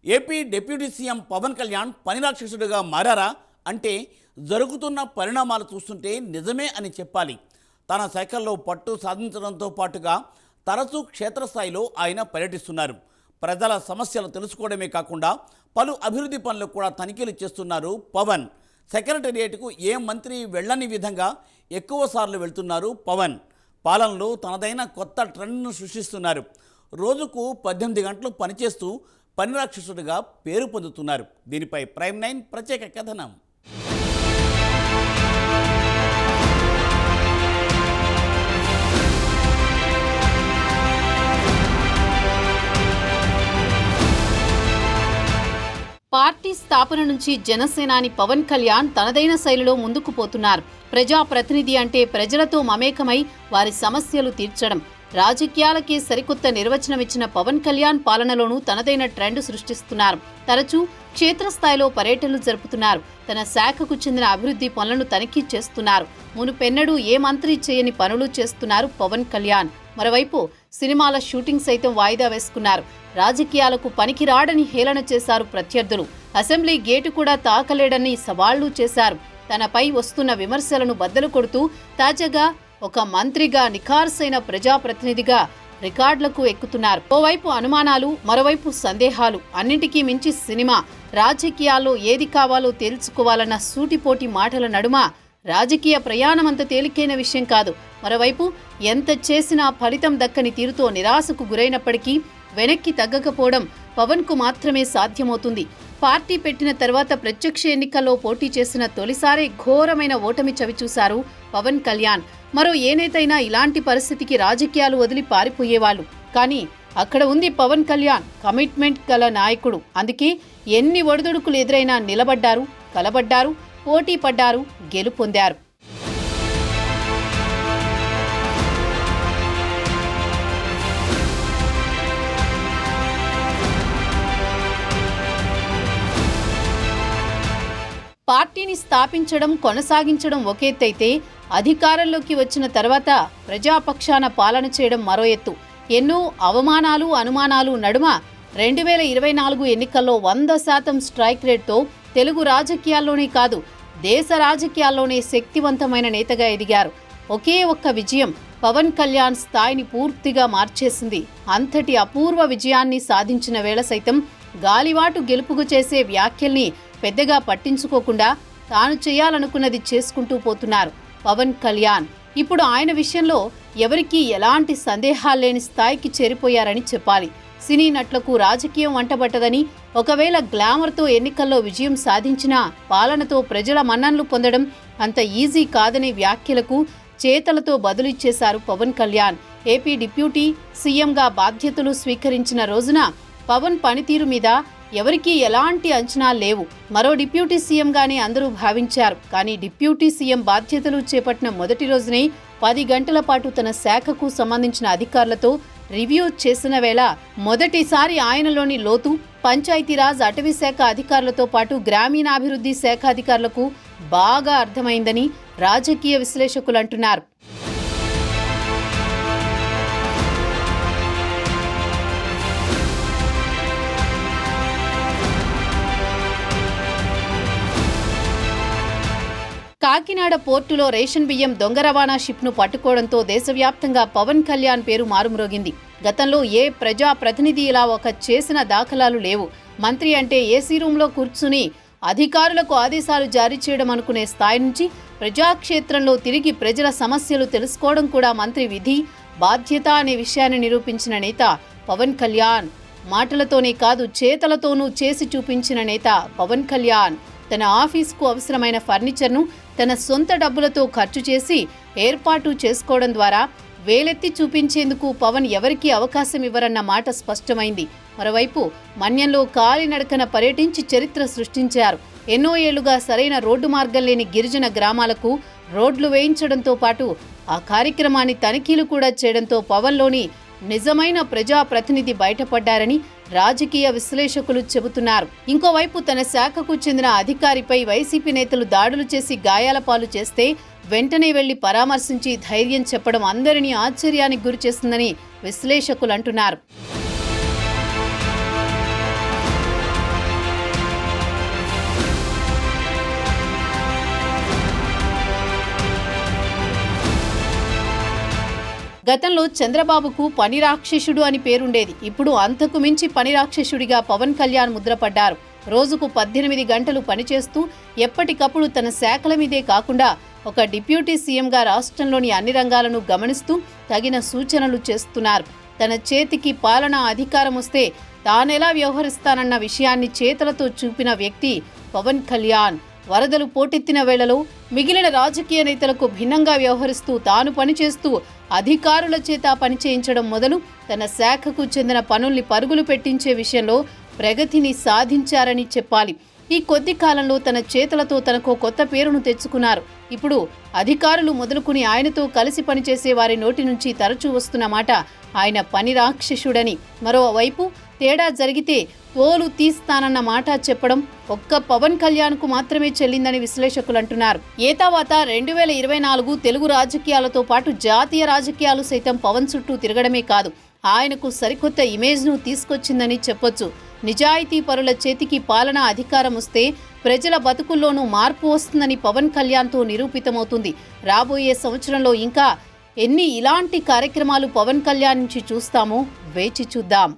AP deputy CM Pawan Kalyan పని రాక్షసుడిగా మారారా అంటే జరుగుతున్న పరిణామాలు చూస్తుంటే నిజమే అని చెప్పాలి. తన శాఖల్లో పట్టు సాధించడంతో పాటుగా తరచూ క్షేత్రస్థాయిలో ఆయన పర్యటిస్తున్నారు. ప్రజల సమస్యలు తెలుసుకోవడమే కాకుండా పలు అభివృద్ధి పనులు కూడా తనిఖీలు చేస్తున్నారు పవన్. సెక్రటేరియట్కు ఏ మంత్రి వెళ్ళని విధంగా ఎక్కువసార్లు వెళ్తున్నారు పవన్. పాలనలో తనదైన కొత్త ట్రెండ్ను సృష్టిస్తున్నారు. రోజుకు 18 గంటలు పనిచేస్తూ పని రాక్షసుడిగా పేరు పొందుతున్నారు. దీనిపై ప్రైమ్ 9 ప్రత్యేక కథనం. పార్టీ స్థాపన నుంచి జనసేనాని పవన్ కళ్యాణ్ తనదైన శైలిలో ముందుకు పోతున్నారు. ప్రజాప్రతినిధి అంటే ప్రజలతో మమేకమై వారి సమస్యలు తీర్చడం. రాజకీయాలకే సరికొత్త నిర్వచనం ఇచ్చిన పవన్ కళ్యాణ్ పాలనలోనూ తనదైన ట్రెండ్ సృష్టిస్తున్నారు. తరచూ క్షేత్రస్థాయిలో పర్యటనలు జరుపుతున్నారు. తన శాఖకు చెందిన అభివృద్ధి పనులను తనిఖీ చేస్తున్నారు. మునుపెన్నడూ ఏ మంత్రి చేయని పనులు చేస్తున్నారు పవన్ కళ్యాణ్. మరోవైపు సినిమాల షూటింగ్ సైతం వాయిదా వేసుకున్నారు. రాజకీయాలకు పనికిరాడని హేళన చేశారు ప్రత్యర్థులు. అసెంబ్లీ గేటు కూడా తాకలేడని సవాళ్లు చేశారు. తనపై వస్తున్న విమర్శలను బద్దలు కొడుతూ తాజాగా ఒక మంత్రిగా, నిఖార్సైన ప్రజాప్రతినిధిగా రికార్డులకు ఎక్కుతున్నారు. ఓవైపు అనుమానాలు, మరోవైపు సందేహాలు. అన్నింటికీ మించి సినిమా, రాజకీయాల్లో ఏది కావాలో తేల్చుకోవాలన్న సూటిపోటి మాటల నడుమ రాజకీయ ప్రయాణం అంత తేలికైన విషయం కాదు. మరోవైపు ఎంత చేసినా ఫలితం దక్కని తీరుతో నిరాశకు గురైనప్పటికీ వెనక్కి తగ్గకపోవడం పవన్కు మాత్రమే సాధ్యమవుతుంది. పార్టీ పెట్టిన తర్వాత ప్రత్యక్ష ఎన్నికల్లో పోటీ చేసిన తొలిసారి ఘోరమైన ఓటమి చవిచూశారు పవన్ కళ్యాణ్. మరో ఏ నేతైనా ఇలాంటి పరిస్థితికి రాజకీయాలు వదిలి పారిపోయేవాళ్ళు. కానీ అక్కడ ఉంది పవన్ కళ్యాణ్, కమిట్మెంట్ గల నాయకుడు. అందుకే ఎన్ని ఒడిదుడుకులు ఎదురైనా నిలబడ్డారు, కలబడ్డారు, పోటీ పడ్డారు, గెలుపొందారు. పార్టీని స్థాపించడం, కొనసాగించడం ఒక ఎత్తైతే అధికారంలోకి వచ్చిన తర్వాత ప్రజాపక్షాన పాలన చేయడం మరో ఎత్తు. ఎన్నో అవమానాలు, అనుమానాలు నడుమ 2024 ఎన్నికల్లో 100% స్ట్రైక్ రేట్తో తెలుగు రాజకీయాల్లోనే కాదు, దేశ రాజకీయాల్లోనే శక్తివంతమైన నేతగా ఎదిగారు. ఒకే ఒక్క విజయం పవన్ కళ్యాణ్ స్థాయిని పూర్తిగా మార్చేసింది. అంతటి అపూర్వ విజయాన్ని సాధించిన వేళ సైతం గాలివాటు గెలుపుకు చేసే వ్యాఖ్యల్ని పెద్దగా పట్టించుకోకుండా తాను చేయాలనుకున్నది చేసుకుంటూ పోతున్నారు పవన్ కళ్యాణ్. ఇప్పుడు ఆయన విషయంలో ఎవరికీ ఎలాంటి సందేహాల్లేని స్థాయికి చేరిపోయారని చెప్పాలి. సినీ నటులకు రాజకీయం వంటబట్టదని, ఒకవేళ గ్లామర్తో ఎన్నికల్లో విజయం సాధించినా పాలనతో ప్రజల మన్ననలు పొందడం అంత ఈజీ కాదనే వ్యాఖ్యలకు చేతలతో బదులిచ్చేశారు పవన్ కళ్యాణ్. ఏపీ డిప్యూటీ సీఎంగా బాధ్యతలు స్వీకరించిన రోజున పవన్ పనితీరు మీద ఎవరికీ ఎలాంటి అంచనాలు లేవు. మరో డిప్యూటీ సీఎంగానే అందరూ భావించారు. కానీ డిప్యూటీ సీఎం బాధ్యతలు చేపట్టిన మొదటి రోజునే 10 గంటల పాటు తన శాఖకు సంబంధించిన అధికారులతో రివ్యూ చేసిన వేళ మొదటిసారి ఆయనలోని లోతు పంచాయతీరాజ్, అటవీ శాఖ అధికారులతో పాటు గ్రామీణాభివృద్ధి శాఖ అధికారులకు బాగా అర్థమైందని రాజకీయ విశ్లేషకులు అంటున్నారు. కాకినాడ పోర్టులో రేషన్ బియ్యం దొంగ రవాణా షిప్ను పట్టుకోవడంతో దేశవ్యాప్తంగా పవన్ కళ్యాణ్ పేరు మారుమ్రోగింది. గతంలో ఏ ప్రజా ప్రతినిధి ఇలా ఒక చేసిన దాఖలాలు లేవు. మంత్రి అంటే ఏసీ రూంలో కూర్చుని అధికారులకు ఆదేశాలు జారీ చేయడం అనుకునే స్థాయి నుంచి ప్రజాక్షేత్రంలో తిరిగి ప్రజల సమస్యలు తెలుసుకోవడం కూడా మంత్రి విధి, బాధ్యత అనే విషయాన్ని నిరూపించిన నేత పవన్ కళ్యాణ్. మాటలతోనే కాదు, చేతలతోనూ చేసి చూపించిన నేత పవన్ కళ్యాణ్. తన ఆఫీస్కు అవసరమైన ఫర్నిచర్ను తన సొంత డబ్బులతో ఖర్చు చేసి ఏర్పాటు చేసుకోవడం ద్వారా వేలెత్తి చూపించేందుకు పవన్ ఎవరికీ అవకాశం ఇవ్వరన్న మాట స్పష్టమైంది. మరోవైపు మన్యంలో కాలినడకన పర్యటించి చరిత్ర సృష్టించారు. ఎన్నో ఏళ్లుగా సరైన రోడ్డు మార్గం లేని గిరిజన గ్రామాలకు రోడ్లు వేయించడంతో పాటు ఆ కార్యక్రమాన్ని తనిఖీలు కూడా చేయడంతో పవన్లోని నిజమైన ప్రజాప్రతినిధి బయటపడ్డారని రాజకీయ విశ్లేషకులు చెబుతున్నారు. ఇంకోవైపు తన శాఖకు చెందిన అధికారిపై వైసీపీ నేతలు దాడులు చేసి గాయాల పాలు చేస్తే వెంటనే వెళ్లి పరామర్శించి ధైర్యం చెప్పడం అందరినీ ఆశ్చర్యానికి గురిచేస్తుందని విశ్లేషకులు అంటున్నారు. గతంలో చంద్రబాబుకు పని రాక్షసుడు అని పేరుండేది. ఇప్పుడు అంతకు మించి పని రాక్షసుడిగా పవన్ కళ్యాణ్ ముద్రపడ్డారు. రోజుకు 18 గంటలు పనిచేస్తూ ఎప్పటికప్పుడు తన శాఖల మీదే కాకుండా ఒక డిప్యూటీ సీఎంగా రాష్ట్రంలోని అన్ని రంగాలను గమనిస్తూ తగిన సూచనలు చేస్తున్నారు. తన చేతికి పాలనా అధికారం వస్తే తానెలా వ్యవహరిస్తానన్న విషయాన్ని చేతలతో చూపిన వ్యక్తి పవన్ కళ్యాణ్. వరదలు పోటెత్తిన వేళలో మిగిలిన రాజకీయ నేతలకు భిన్నంగా వ్యవహరిస్తూ తాను పనిచేస్తూ అధికారుల చేత పనిచేయించడం మొదలు తన శాఖకు చెందిన పనుల్ని పరుగులు పెట్టించే విషయంలో ప్రగతిని సాధించారని చెప్పాలి. ఈ కొద్ది కాలంలో తన చేతులతో తనకు కొత్త పేరును తెచ్చుకున్నారు. ఇప్పుడు అధికారులు మొదలుకుని ఆయనతో కలిసి పనిచేసే వారి నోటి నుంచి తరచూ వస్తున్న మాట ఆయన పని రాక్షసుడని. మరోవైపు తేడా జరిగితే తోలు తీస్తానన్న మాట చెప్పడం ఒక్క పవన్ కళ్యాణ్కు మాత్రమే చెల్లిందని విశ్లేషకులు అంటున్నారు. ఏతావాత 2024 తెలుగు రాజకీయాలతో పాటు జాతీయ రాజకీయాలు సైతం పవన్ చుట్టూ తిరగడమే కాదు, ఆయనకు సరికొత్త ఇమేజ్ను తీసుకొచ్చిందని చెప్పొచ్చు. నిజాయితీ పరుల చేతికి పాలనా అధికారం వస్తే ప్రజల బతుకుల్లోనూ మార్పు వస్తుందని పవన్ కళ్యాణ్తో నిరూపితమవుతుంది. రాబోయే సంవత్సరంలో ఇంకా ఎన్ని ఇలాంటి కార్యక్రమాలు పవన్ కళ్యాణ్ నుంచి చూస్తామో వేచి చూద్దాం.